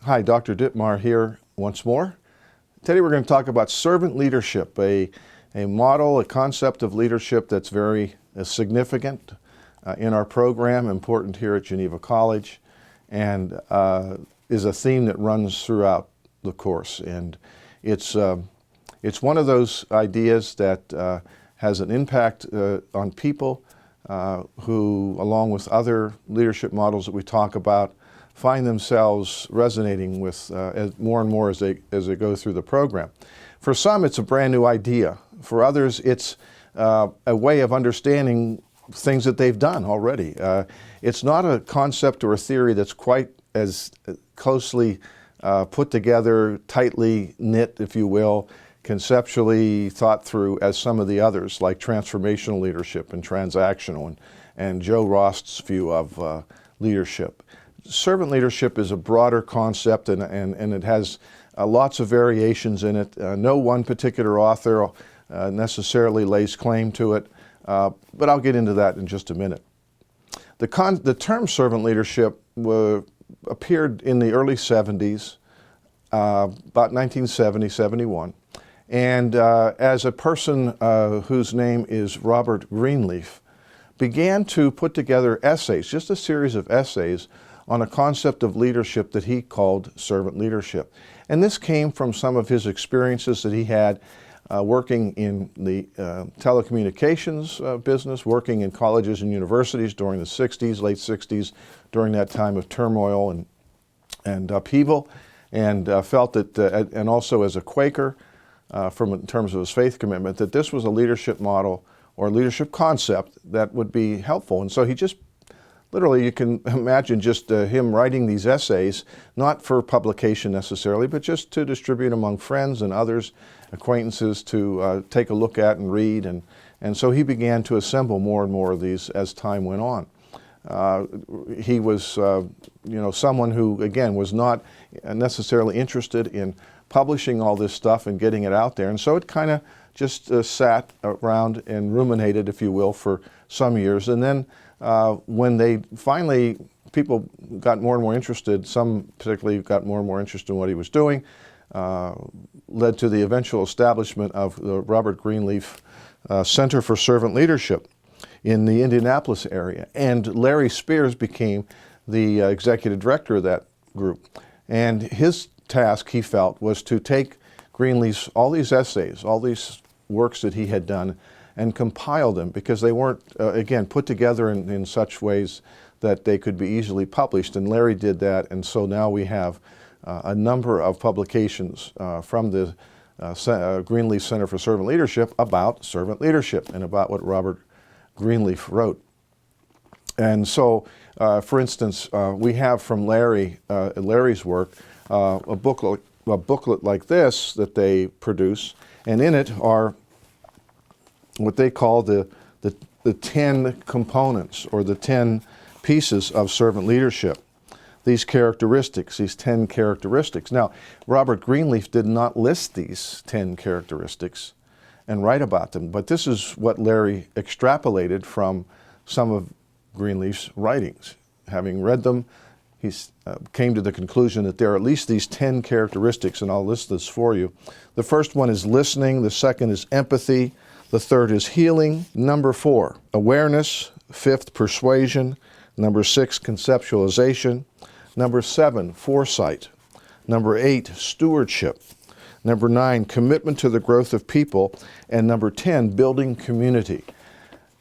Hi, Dr. Dittmar here once more. Today we're going to talk about servant leadership, a model, a concept of leadership that's very significant in our program, important here at Geneva College, and is a theme that runs throughout the course. And it's one of those ideas that has an impact on people who, along with other leadership models that we talk about, find themselves resonating with more and more as they go through the program. For some, it's a brand new idea. For others, it's a way of understanding things that they've done already. It's not a concept or a theory that's quite as closely put together, tightly knit, if you will, conceptually thought through as some of the others, like transformational leadership and transactional, and Joe Rost's view of leadership. Servant leadership is a broader concept, and it has lots of variations in it. No one particular author necessarily lays claim to it, but I'll get into that in just a minute. The term servant leadership appeared in the early 70s, about 1970, 71, and as a person whose name is Robert Greenleaf began to put together essays, just a series of essays, on a concept of leadership that he called servant leadership. And this came from some of his experiences that he had working in the telecommunications business, working in colleges and universities during the 60s, late 60s, during that time of turmoil and upheaval, and felt that, and also as a Quaker, in terms of his faith commitment, that this was a leadership model or leadership concept that would be helpful. And so he just literally, you can imagine just him writing these essays, not for publication necessarily, but just to distribute among friends and others, acquaintances to take a look at and read. And so he began to assemble more and more of these as time went on. He was someone who, again, was not necessarily interested in publishing all this stuff and getting it out there. And so it kind of just sat around and ruminated, if you will, for some years. And then when they finally, people got more and more interested, some particularly got more and more interested in what he was doing, led to the eventual establishment of the Robert Greenleaf Center for Servant Leadership in the Indianapolis area. And Larry Spears became the executive director of that group. And his task, he felt, was to take Greenleaf's, all these essays, all these works that he had done, and compile them, because they weren't, again, put together in such ways that they could be easily published. And Larry did that, and so now we have a number of publications from the Greenleaf Center for Servant Leadership about servant leadership and about what Robert Greenleaf wrote. And so, for instance, we have from Larry's work a booklet like this that they produce, and in it are what they call the 10 components, or the 10 pieces of servant leadership. These characteristics, these 10 characteristics. Now, Robert Greenleaf did not list these 10 characteristics and write about them, but this is what Larry extrapolated from some of Greenleaf's writings. Having read them, he came to the conclusion that there are at least these 10 characteristics, and I'll list this for you. The first one is listening. The second is empathy. The third is healing. Number 4, awareness. 5th, persuasion. Number 6, conceptualization. Number 7, foresight. Number 8, stewardship. Number 9, commitment to the growth of people. And number 10, building community.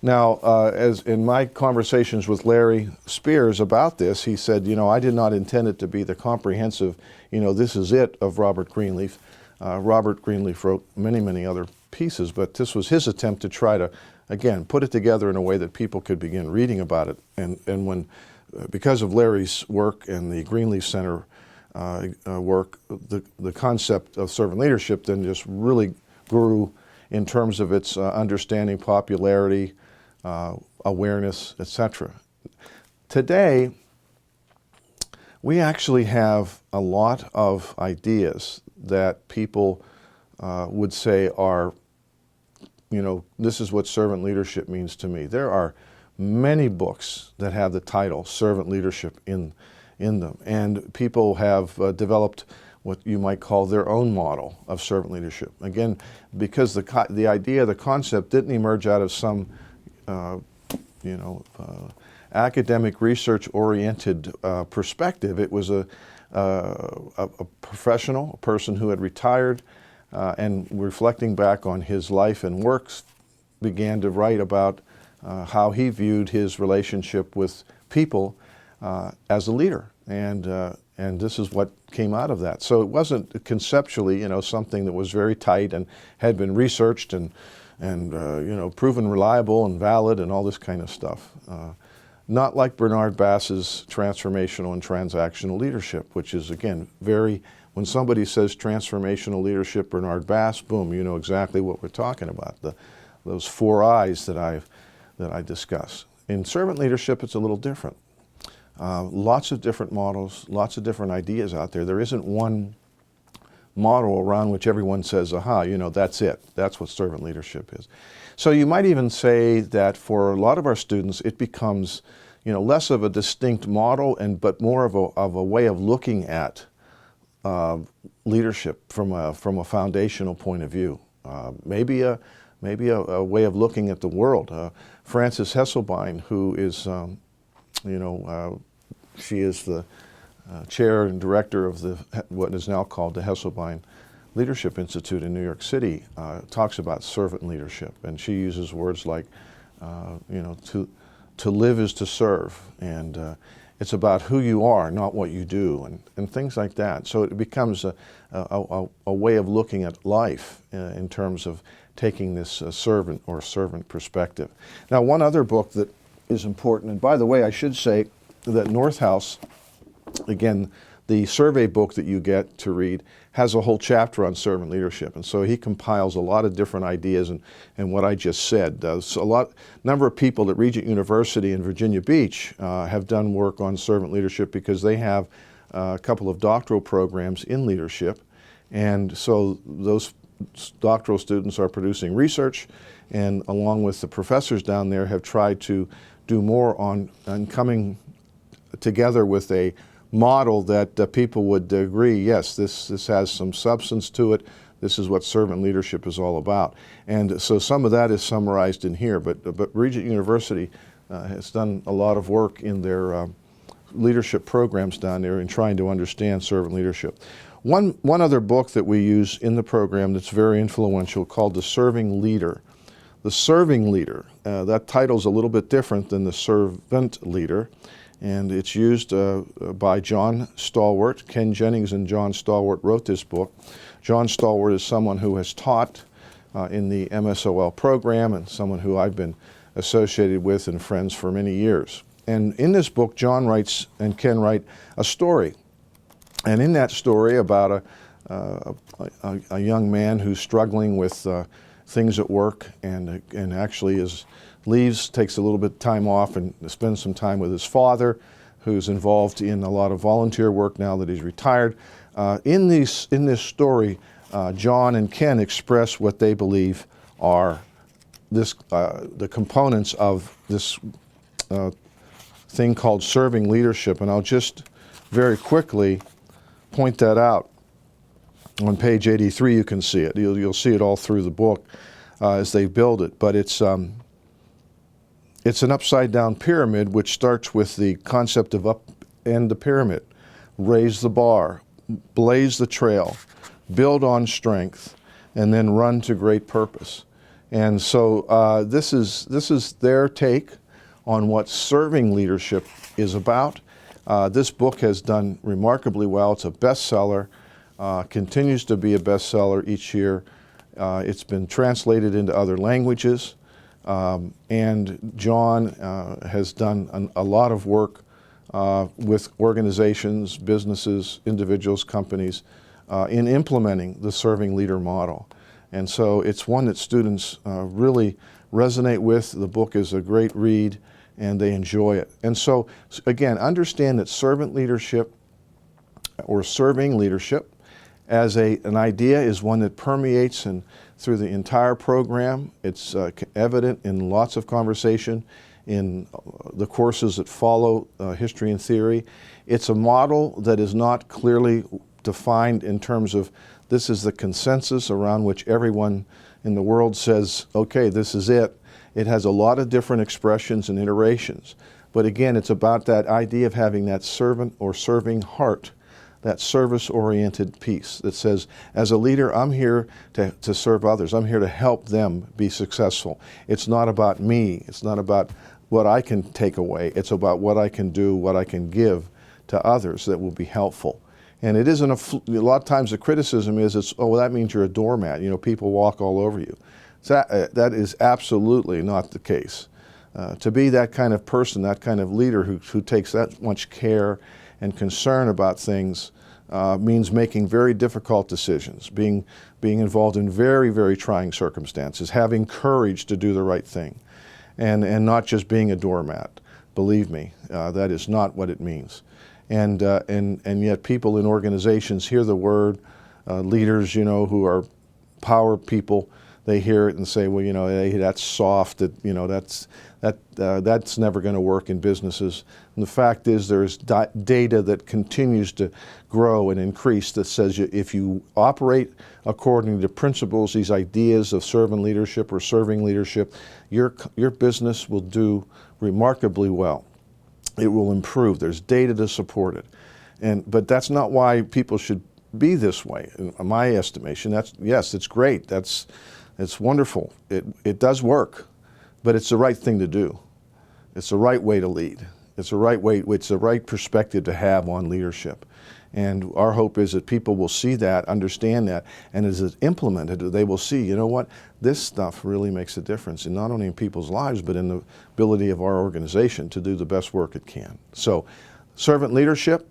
Now, as in my conversations with Larry Spears about this, he said, I did not intend it to be the comprehensive, this is it of Robert Greenleaf. Robert Greenleaf wrote many, many other pieces, but this was his attempt to try to, again, put it together in a way that people could begin reading about it. And when, because of Larry's work and the Greenleaf Center work, the concept of servant leadership then just really grew in terms of its understanding, popularity, awareness, etc. Today, we actually have a lot of ideas that people would say are, this is what servant leadership means to me. There are many books that have the title servant leadership in in them. And people have developed what you might call their own model of servant leadership. Again, because the idea, the concept didn't emerge out of some, academic research-oriented perspective. It was a professional, a person who had retired and reflecting back on his life and works, began to write about how he viewed his relationship with people as a leader. And this is what came out of that. So it wasn't conceptually, something that was very tight and had been researched and proven reliable and valid and all this kind of stuff. Not like Bernard Bass's transformational and transactional leadership, which is, again, when somebody says transformational leadership, Bernard Bass, boom, you know exactly what we're talking about, those 4 I's that I discuss. In servant leadership, it's a little different. Lots of different models, lots of different ideas out there. There isn't one model around which everyone says, aha, that's it. That's what servant leadership is. So you might even say that for a lot of our students, it becomes, less of a distinct model but more of a way of looking at leadership from a foundational point of view. Maybe a way of looking at the world. Frances Hesselbein, who is, she is the chair and director of what is now called the Hesselbein Leadership Institute in New York City, talks about servant leadership, and she uses words like, to live is to serve, and it's about who you are, not what you do, and things like that. So it becomes a way of looking at life in terms of taking this servant perspective. Now, one other book that is important, and by the way, I should say that Northhouse, again, the survey book that you get to read has a whole chapter on servant leadership, and so he compiles a lot of different ideas and what I just said. So number of people at Regent University in Virginia Beach have done work on servant leadership because they have a couple of doctoral programs in leadership, and so those doctoral students are producing research, and along with the professors down there have tried to do more on coming together with a model that people would agree, yes, this has some substance to it. This is what servant leadership is all about. And so some of that is summarized in here, but Regent University has done a lot of work in their leadership programs down there in trying to understand servant leadership. One other book that we use in the program that's very influential called The Serving Leader. The Serving Leader, that title's a little bit different than The Servant Leader, and it's used by John Stallworth. Ken Jennings and John Stallworth wrote this book. John Stallworth is someone who has taught in the MSOL program and someone who I've been associated with and friends for many years. And in this book, John writes and Ken write a story. And in that story about a young man who's struggling with things at work and actually takes a little bit of time off and spends some time with his father, who's involved in a lot of volunteer work now that he's retired. In this story, John and Ken express what they believe are the components of this thing called serving leadership, and I'll just very quickly point that out. On page 83 you can see it. You'll see it all through the book as they build it, but it's an upside down pyramid which starts with the concept of upend the pyramid, raise the bar, blaze the trail, build on strength, and then run to great purpose. And so this is their take on what serving leadership is about. This book has done remarkably well. It's a bestseller, continues to be a bestseller each year. It's been translated into other languages, and John has done a lot of work with organizations, businesses, individuals, companies in implementing the serving leader model. And so it's one that students really resonate with. The book is a great read, and they enjoy it. And so, again, understand that servant leadership or serving leadership as an idea is one that permeates through the entire program. It's evident in lots of conversation in the courses that follow history and theory. It's a model that is not clearly defined in terms of this is the consensus around which everyone in the world says, okay, this is it. It has a lot of different expressions and iterations. But again, it's about that idea of having that servant or serving heart, that service-oriented piece that says, as a leader, I'm here to serve others. I'm here to help them be successful. It's not about me. It's not about what I can take away. It's about what I can do, what I can give to others that will be helpful. And it isn't a lot of times the criticism is, oh, well, that means you're a doormat. You know, people walk all over you. That is absolutely not the case. To be that kind of person, that kind of leader who takes that much care and concern about things means making very difficult decisions, being involved in very, very trying circumstances, having courage to do the right thing, and not just being a doormat. Believe me, that is not what it means. And yet people in organizations hear the word, leaders, you know, who are power people, they hear it and say, well, you know, hey, that's soft, that's never going to work in businesses. And the fact is there's data that continues to grow and increase that says if you operate according to principles, these ideas of servant leadership or serving leadership, your business will do remarkably well. It will improve. There's data to support it. But that's not why people should be this way, in my estimation. Yes, it's great. It's wonderful. It does work, but it's the right thing to do. It's the right way to lead. It's the right way. It's the right perspective to have on leadership. And our hope is that people will see that, understand that, and as it's implemented, they will see, you know what, this stuff really makes a difference, in not only in people's lives, but in the ability of our organization to do the best work it can. So, servant leadership,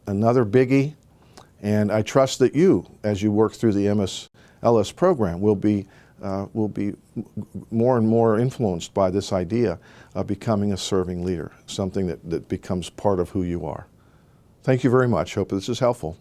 another biggie, and I trust that you, as you work through the MSLS program, will be more and more influenced by this idea of becoming a serving leader, something that becomes part of who you are. Thank you very much. Hope this is helpful.